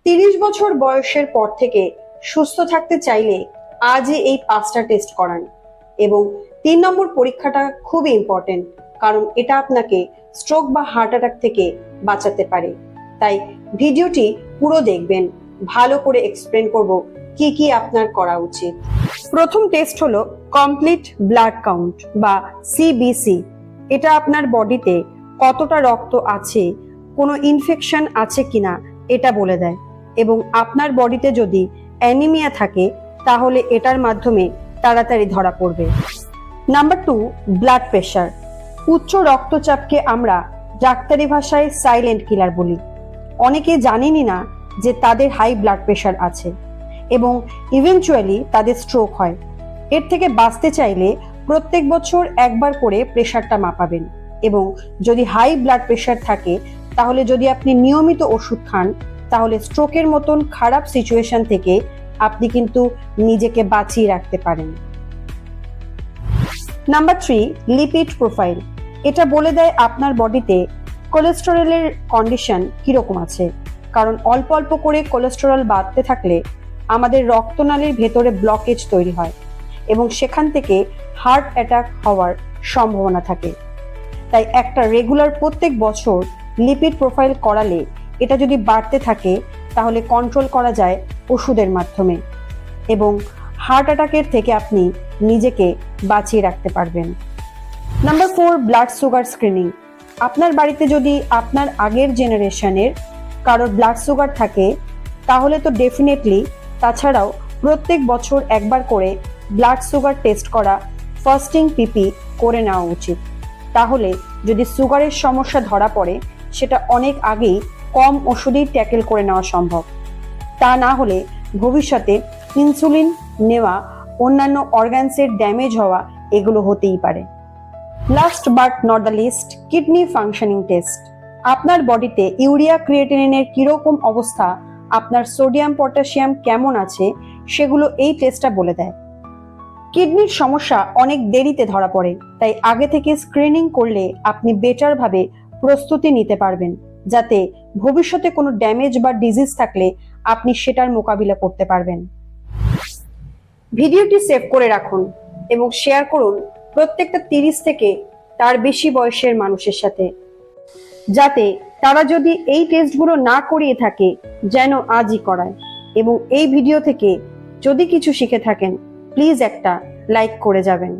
30 বছর বয়সের পর থেকে সুস্থ থাকতে চাইলে আজই এই 5টা টেস্ট করান। এবং 3 নম্বর পরীক্ষাটা খুবই ইম্পর্টেন্ট, কারণ এটা আপনাকে স্ট্রোক বা হার্ট অ্যাটাক থেকে বাঁচাতে পারে। তাই ভিডিওটি পুরো দেখবেন, ভালো করে এক্সপ্লেন করব কি কি আপনার করা উচিত। প্রথম টেস্ট হলো কমপ্লিট ব্লাড কাউন্ট বা সিবিসি। এটা আপনার বডিতে কতটা রক্ত আছে, কোনো ইনফেকশন আছে কিনা এটা বলে দেয়। এবং আপনার বডিতে যদি অ্যানিমিয়া থাকে তাহলে এটার মাধ্যমে তাড়াতাড়ি ধরা পড়বে। Number 2, blood pressure. উচ্চ রক্তচাপকে আমরা ডাক্তারি ভাষায় সাইলেন্ট কিলার বলি। অনেকে জানেনই না যে তাদের হাই ব্লাড প্রেশার আছে এবং ইভেনচুয়ালি তাদের স্ট্রোক হয়। এর থেকে বাঁচতে চাইলে প্রত্যেক বছর একবার করে প্রেশারটা মাপাবেন। এবং যদি হাই ব্লাড প্রেশার থাকে তাহলে যদি আপনি নিয়মিত ওষুধ খান তাহলে স্ট্রোকের মতন খারাপ সিচুয়েশন থেকে আপনি কিন্তু নিজেকে বাঁচিয়ে রাখতে পারেন। Number 3, lipid profile. এটা বলে দেয় আপনার বডিতে কোলেস্টেরলের কন্ডিশন কিরকম আছে। কারণ অল্প অল্প করে কোলেস্টেরল বাড়তে থাকলে আমাদের রক্তনালীর ভেতরে ব্লকেজ তৈরি হয় এবং সেখান থেকে হার্ট অ্যাটাক হওয়ার সম্ভাবনা থাকে। তাই একটা রেগুলার প্রত্যেক বছর লিপিড প্রোফাইল করালে এটা যদি বাড়তে থাকে তাহলে কন্ট্রোল করা যায় ওষুধের মাধ্যমে এবং হার্ট অ্যাটাকের থেকে আপনি নিজেকে বাঁচিয়ে রাখতে পারবেন। Number 4, blood sugar screening. আপনার বাড়িতে যদি আপনার আগের জেনারেশনের কারোর ব্লাড সুগার থাকে তাহলে তো ডেফিনেটলি, তাছাড়াও প্রত্যেক বছর একবার করে ব্লাড সুগার টেস্ট করা, ফাস্টিং পিপি করে নেওয়া উচিত। তাহলে যদি সুগারের সমস্যা ধরা পড়ে সেটা অনেক আগেই কম ওষুধেই ট্যাকেল করে নেওয়া সম্ভব। তা না হলে ভবিষ্যতে ইনসুলিন নেওয়া, অন্যান্য অর্গানসের ড্যামেজ হওয়া এগুলো হতেই পারে। Last but not the least, kidney functioning test. আপনার বডিতে ইউরিয়া ক্রিয়েটিনিনের কিরকম অবস্থা, আপনার সোডিয়াম পটাশিয়াম কেমন আছে সেগুলো এই টেস্টটা বলে দেয়। কিডনির সমস্যা অনেক দেরিতে ধরা পড়ে, তাই আগে থেকে স্ক্রিনিং করলে আপনি বেটার ভাবে প্রস্তুতি নিতে পারবেন, যাতে ভবিষ্যতে কোনো ড্যামেজ বা ডিজিজ থাকলে আপনি সেটার মোকাবিলা করতে পারবেন। ভিডিওটি সেভ করে রাখুন এবং শেয়ার করুন প্রত্যেকটা 30 থেকে তার বেশি বয়সের মানুষের সাথে, যাতে তারা যদি এই টেস্টগুলো না করিয়ে থাকে যেন আজই করায়। এবং এই ভিডিও থেকে যদি কিছু শিখে থাকেন প্লিজ একটা লাইক করে যাবেন।